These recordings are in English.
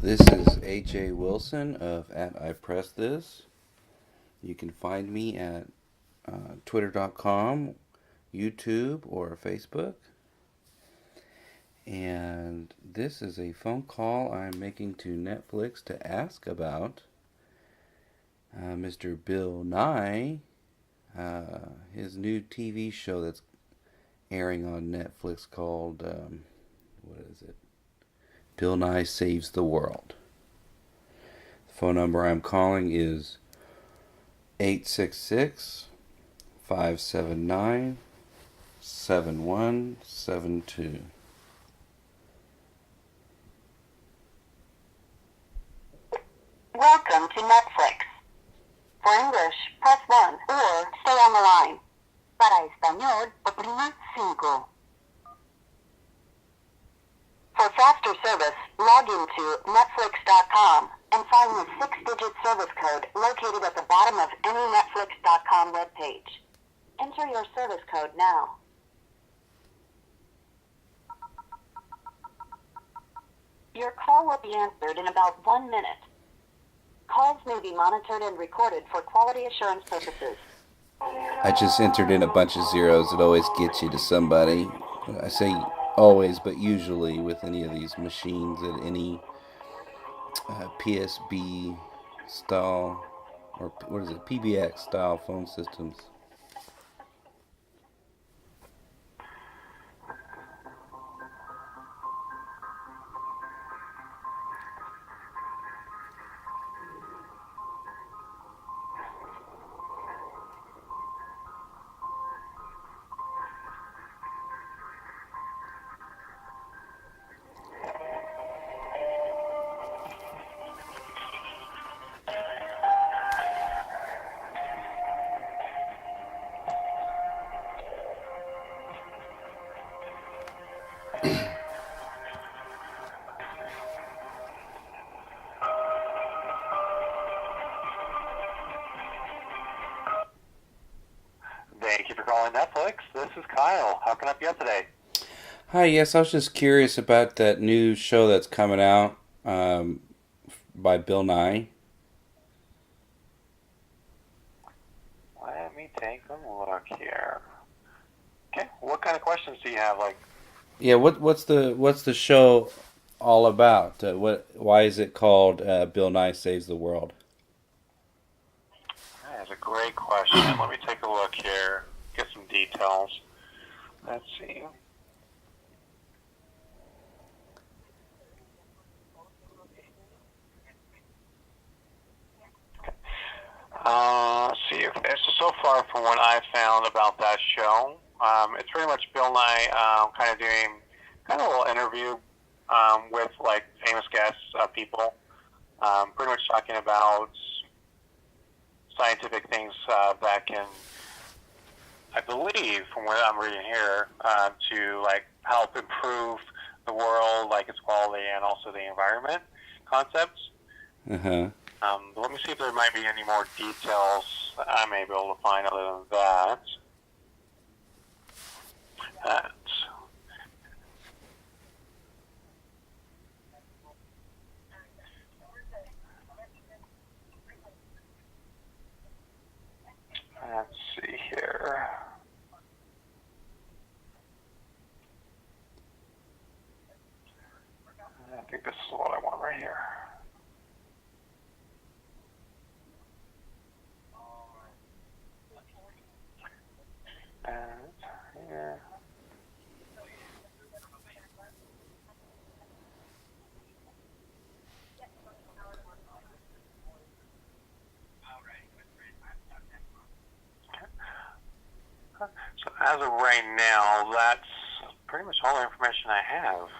This is AJ Wilson of at iPressThis. You can find me at twitter.com, YouTube, or Facebook. And this is a phone call I'm making to Netflix to ask about Mr. Bill Nye, his new TV show that's airing on Netflix called, what is it? Bill Nye Saves the World. The phone number I'm calling is 866 579 7172. Welcome to Netflix. For English, press 1 or stay on the line. Para español, oprima 5. For faster service, log into Netflix.com and find the 6-digit service code located at the bottom of any Netflix.com webpage. Enter your service code now. Your call will be answered in about 1 minute. Calls may be monitored and recorded for quality assurance purposes. I just entered in a bunch of zeros. It always gets you to somebody. I say always, but usually with any of these machines at any PSB style, or what is it, PBX style phone systems. Thank you for calling Netflix. This is Kyle. How can I help you out today? Hi, yes, I was just curious about that new show that's coming out by Bill Nye. Let me take a look here. Okay, what kind of questions do you have? Yeah, what's the show all about? Why is it called Bill Nye Saves the World? That's a great question. Let me take a look here. Get some details. Let's see. Let's see. Okay, so far from what I found about that show, it's pretty much Bill Nye kind of doing kind of a little interview with like famous guests, people, pretty much talking about scientific things that can, I believe, from what I'm reading here, to like help improve the world, like its quality and also the environment concepts. Uh-huh. Let me see if there might be any more details I may be able to find other than that. Let's see here. I think this is what I want right here. And here. So as of right now, that's pretty much all the information I have.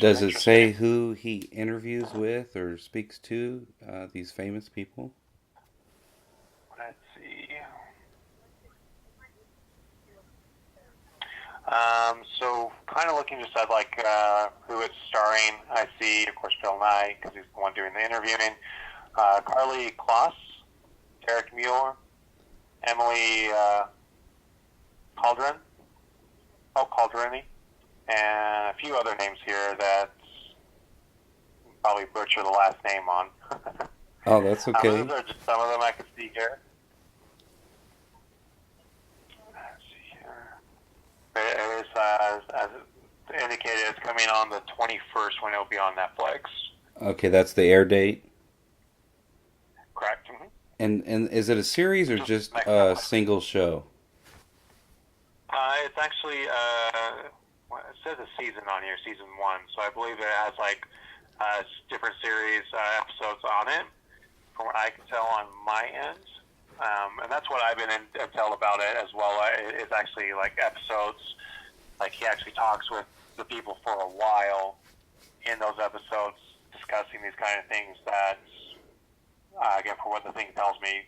Does it say who he interviews with or speaks to, these famous people? Let's see. So kind of looking just at like who it's starring. I see, of course, Bill Nye because he's the one doing the interviewing. Carly Kloss, Derek Mueller, Emily Calderini, and a few other names here that probably butcher the last name on. Oh, that's okay. Those are just some of them I can see here. Let's see here. It is, as indicated, it's coming on the 21st when it'll be on Netflix. Okay, that's the air date. Correct. Mm-hmm. And is it a series or Just just next a Netflix. single show? It's actually, well, it says a season on here, season 1. So I believe it has like different series episodes on it, from what I can tell on my end. And that's what I've been intel about it as well. It's actually like episodes, like he actually talks with the people for a while in those episodes, discussing these kind of things that, again, for what the thing tells me,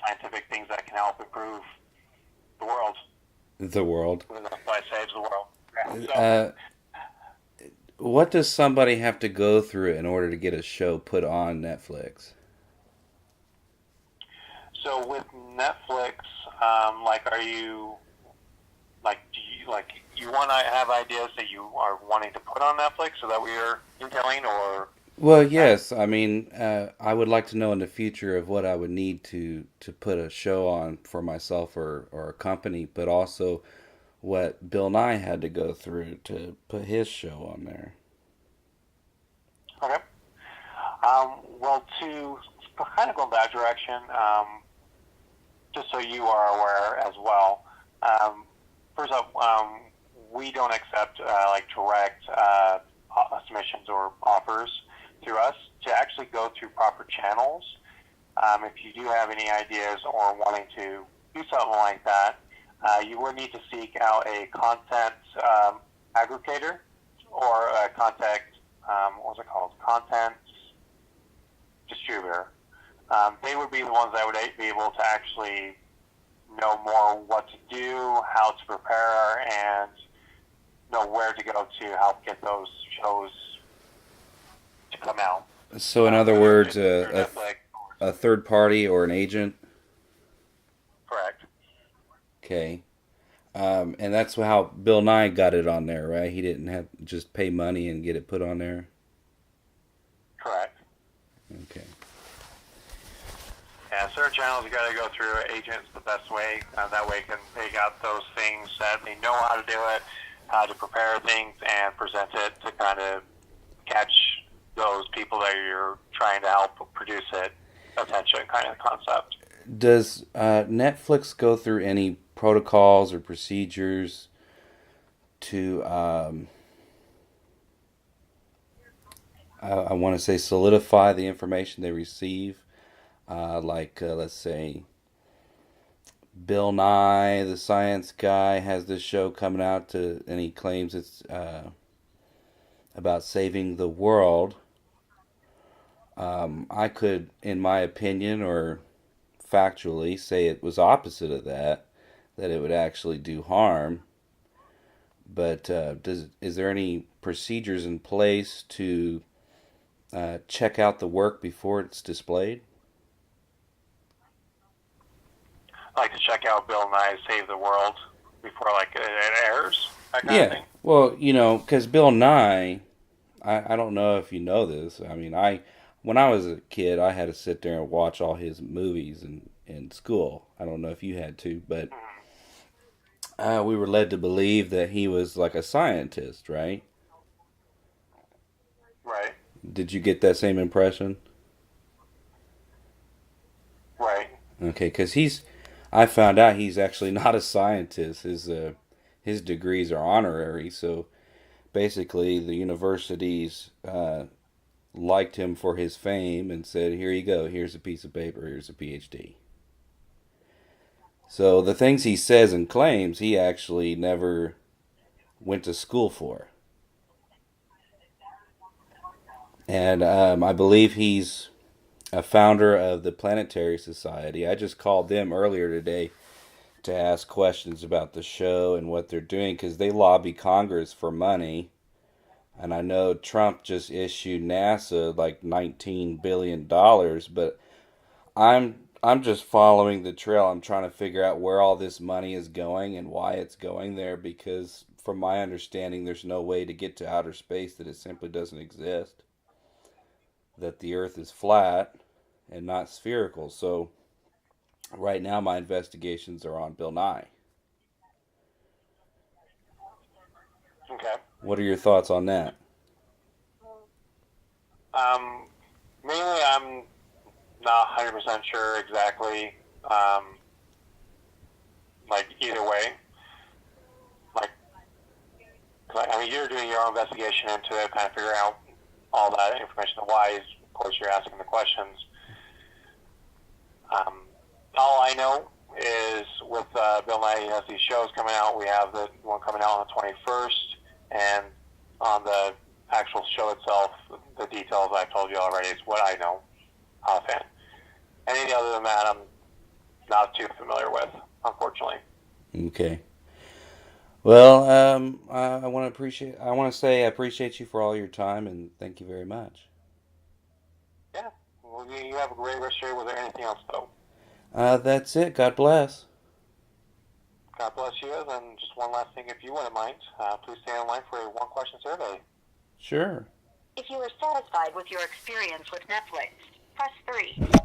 scientific things that can help improve the world. The world. That's why it saves the world. Yeah. So, Uh, what does somebody have to go through in order to get a show put on Netflix? so with Netflix, like, are you like, do you like you want to have ideas that you are wanting to put on Netflix so that we are detailing, or Well, yes. I mean, I would like to know in the future of what I would need to put a show on for myself or a company, but also what Bill Nye had to go through to put his show on there. okay? Well, to kind of go in that direction, just so you are aware as well. First up, we don't accept like direct submissions or offers through us. To actually go through proper channels, if you do have any ideas or wanting to do something like that, you will need to seek out a content aggregator or a what was it called? Content distributor. They would be the ones that would be able to actually know more what to do, how to prepare, and know where to go to help get those shows to come out. So, in other Whether words, it's through Netflix, a third party or an agent. correct, Okay. And that's how Bill Nye got it on there, right? He didn't have just pay money and get it put on there. correct. Okay. Yeah, certain channels you got to go through agents the best way. That way, they got those things that they know how to do it, how to prepare things, and present it to kind of catch those people that you're trying to help produce it attention, kind of concept. Does Netflix go through any protocols or procedures to, I want to say, solidify the information they receive? Let's say, Bill Nye, the science guy, has this show coming out and he claims it's about saving the world. I could, in my opinion or factually, say it was opposite of that it would actually do harm. But is there any procedures in place to check out the work before it's displayed? I like to check out Bill Nye Save the World before like it airs, that kind of Yeah. thing. Well, because Bill Nye, I don't know if you know this. I mean, when I was a kid, I had to sit there and watch all his movies in school. I don't know if you had to, but we were led to believe that he was like a scientist, right? Right, Did you get that same impression? right. Okay, because I found out he's actually not a scientist. His degrees are honorary, so basically the universities liked him for his fame and said, "Here you go. Here's a piece of paper. Here's a PhD." So the things he says and claims, he actually never went to school for. And I believe he's a founder of the Planetary Society. I just called them earlier today to ask questions about the show and what they're doing because they lobby Congress for money. And I know Trump just issued NASA like $19 billion, but I'm just following the trail. I'm trying to figure out where all this money is going and why it's going there because from my understanding there's no way to get to outer space that it simply doesn't exist. that the Earth is flat and not spherical. So right now my investigations are on Bill Nye. Okay. What are your thoughts on that? Um, Mainly, I'm not 100% sure exactly, like, either way. Like, I mean, you're doing your own investigation into it, kind of figuring out all that information, the whys. Of course, you're asking the questions. All I know is with Bill Nye, he has these shows coming out. We have the one coming out on the 21st, and on the actual show itself, the details I've told you already is what I know offhand. Anything other than that, I'm not too familiar with, unfortunately. Okay. Well, I want to say I appreciate you for all your time and thank you very much. Yeah. Well, you have a great rest of your day. Was there anything else, though? That's it. God bless. God bless you. And just one last thing, if you wouldn't mind, please stay online for a one-question survey. Sure. If you are satisfied with your experience with Netflix, press 3.